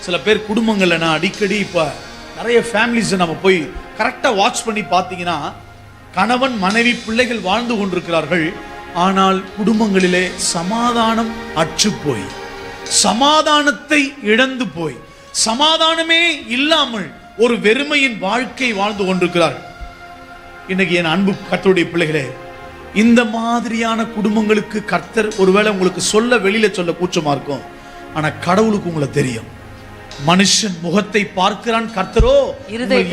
சில பேர் குடும்பங்கள்ல நான் அடிக்கடி இப்ப நிறைய ஃபேமிலிஸ் நம்ம போய் கரெக்டா வாட்ச் பண்ணி பார்த்தீங்கன்னா, கணவன் மனைவி பிள்ளைகள் வாழ்ந்து கொண்டிருக்கிறார்கள். ஆனால் குடும்பங்களிலே சமாதானம் அற்று போய், சமாதானத்தை இழந்து போய், சமாதானமே இல்லாமல் ஒரு வெறுமையின் வாழ்க்கை வாழ்ந்து கொண்டிருக்கிறார்கள். இன்னைக்கு என் அன்பு கர்த்தருடைய பிள்ளைகளே, இந்த மாதிரியான குடும்பங்களுக்கு கர்த்தர் ஒருவேளை உங்களுக்கு சொல்ல வெளியில சொல்ல கூச்சமா இருக்கும். ஆனா கடவுளுக்கு உங்களை தெரியும். மனுஷன் முகத்தை பார்க்கிறான், கர்த்தரோ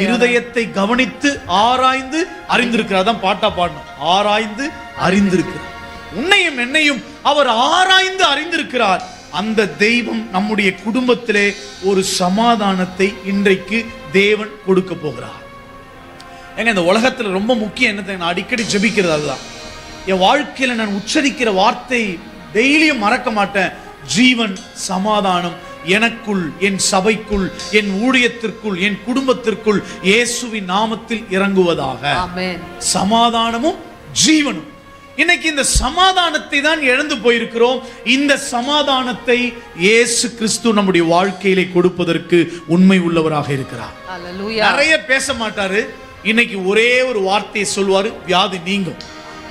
இருதயத்தை கவனித்து ஆராய்ந்து அறிந்திருக்கிறார். தான் பாட்டா பாடணும், ஆராய்ந்து அறிந்திருக்கிறார். உன்னையும் என்னையும் அவர் ஆராய்ந்து அறிந்திருக்கிறார். அந்த தெய்வம் நம்முடைய குடும்பத்திலே ஒரு சமாதானத்தை இன்றைக்கு தேவன் கொடுக்க போகிறார். ஏங்க, இந்த உலகத்துல ரொம்ப முக்கியம் என்னத்தை நான் அடிக்கடி ஜெபிக்கிறது அதுதான். என் வாழ்க்கையில நான் உச்சரிக்கிற வார்த்தை டெய்லியும் மறக்க மாட்டேன். ஜீவன், சமாதானம் எனக்குள், என் சபைக்குள், என் ஊழியத்திற்குள், என் குடும்பத்திற்குள் இயேசுவின் நாமத்தில் இறங்குவதாக. ஆமென். சமாதானமும் ஜீவனும். இன்னைக்கு இந்த சமாதானத்தை தான் இழந்து போயிருக்கிறோம். இந்த சமாதானத்தை இயேசு கிறிஸ்து நம்முடைய வாழ்க்கையிலே கொடுப்பதற்கு உண்மை உள்ளவராக இருக்கிறார். நிறைய பேச மாட்டாரு. இன்னைக்கு ஒரே ஒரு வார்த்தையை சொல்வாரு, வியாதி நீங்கும்.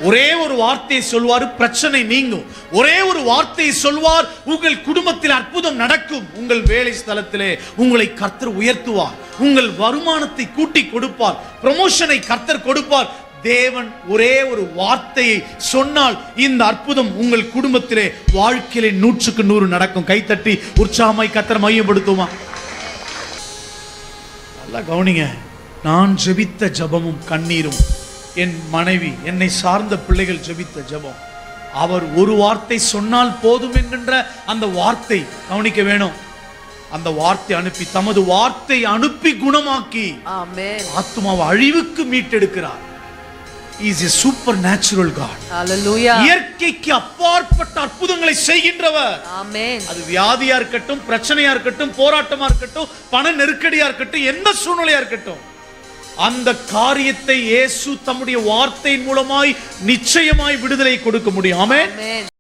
ஒரே ஒரு வார்த்தையை சொல்வார், பிரச்சனை நீங்கும். ஒரே ஒரு வார்த்தையை சொல்வார், உங்கள் குடும்பத்தில் அற்புதம் நடக்கும். உங்கள் வேலை ஸ்தலத்திலே உங்களை கர்த்தர் உயர்த்துவார். உங்கள் வருமானத்தை கூட்டி கொடுப்பார். ப்ரமோஷனை கர்த்தர் கொடுப்பார். தேவன் ஒரே ஒரு வார்த்தையை சொன்னால் இந்த அற்புதம் உங்கள் குடும்பத்திலே வாழ்க்கையிலே 100க்கு 100 நடக்கும். கைத்தட்டி உற்சாகமாய் கர்த்தர் மையப்படுத்துமா? நல்லா கவனிங்க. நான் ஜெபித்த ஜெபமும் கண்ணீரும், என் மனைவி, என்னை சார்ந்த பிள்ளைகள் ஜெபித்த ஜெபம், அவர் ஒரு வார்த்தை சொன்னால் போதும் என்கின்ற அந்த வார்த்தை கவனிக்க வேணும். அந்த வார்த்தை அனுப்பி, தமது வார்த்தை அனுப்பி குணமாக்கி ஆத்துமாவை அழிவுக்கு மீட்டெடுக்கிறார். He is a supernatural God. Hallelujah. இயற்கைக்கு அப்பாற்பட்ட அற்புதங்களை செய்கின்றவர். ஆமென். அது வியாதியா இருக்கட்டும், பிரச்சனையா இருக்கட்டும், போராட்டமா இருக்கட்டும், பண நெருக்கடியா இருக்கட்டும், எந்த சூழ்நிலையா இருக்கட்டும், அந்த காரியத்தை இயேசு தம்முடைய வார்த்தையின் மூலமாய் நிச்சயமாய் விடுதலை கொடுக்க முடியும். ஆமென்.